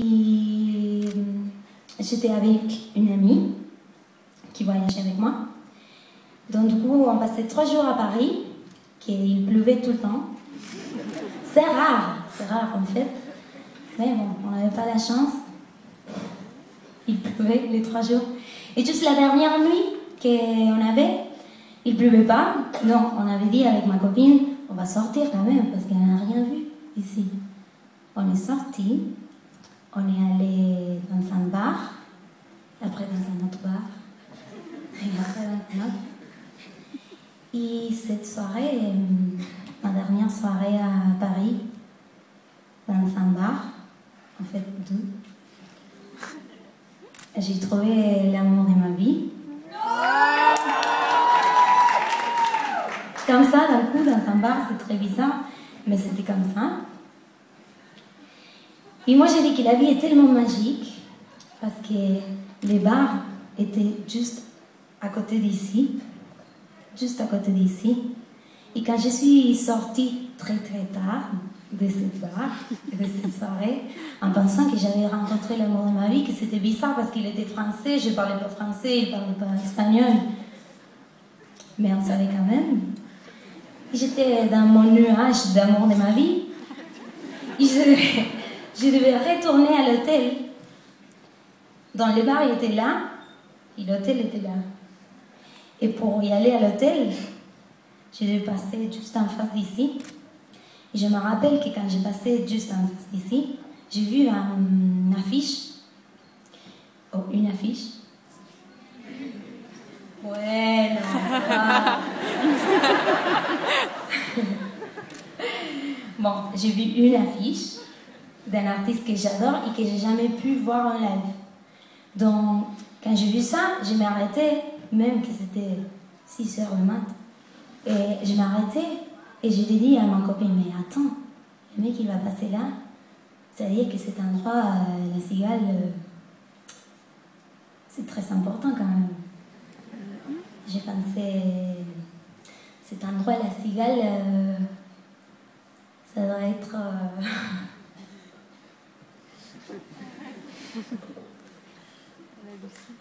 Et j'étais avec une amie qui voyageait avec moi. Donc du coup, on passait 3 jours à Paris, qu'il pleuvait tout le temps. C'est rare en fait. Mais bon, on n'avait pas la chance. Il pleuvait les 3 jours. Et juste la dernière nuit qu'on avait, il pleuvait pas. Donc on avait dit avec ma copine, on va sortir quand même parce qu'elle n'a rien vu ici. On est sorti, on est allé dans un bar, après dans un autre bar, et après dans un autre. Et cette soirée, ma dernière soirée à Paris, dans un bar, en fait 2, j'ai trouvé l'amour de ma vie. Comme ça, d'un coup, dans un bar, c'est très bizarre, mais c'était comme ça. Et moi, j'ai dit que la vie est tellement magique, parce que les bars étaient juste à côté d'ici, juste à côté d'ici. Et quand je suis sortie très tard de cette bar, de cette soirée, en pensant que j'avais rencontré l'amour de ma vie, que c'était bizarre parce qu'il était français, je ne parlais pas français, il ne parlait pas espagnol, mais on savait quand même. Et j'étais dans mon nuage d'amour de ma vie. Et je devais retourner à l'hôtel. Dans le bar, il était là, et l'hôtel était là. Et pour y aller à l'hôtel, je devais passer juste en face d'ici. Et je me rappelle que quand j'ai passé juste en face d'ici, j'ai vu une affiche. Oh, une affiche. Ouais, non. Bon, j'ai vu une affiche d'un artiste que j'adore et que j'ai jamais pu voir en live. Donc, quand j'ai vu ça, je m'ai arrêtée, même que c'était 6 heures le matin. Et je m'ai arrêtée et je lui ai dit à ma copine, mais attends, le mec il va passer là, ça veut dire que cet endroit, la cigale, c'est très important quand même. J'ai pensé, cet endroit, la cigale, ça doit être... La Lucie.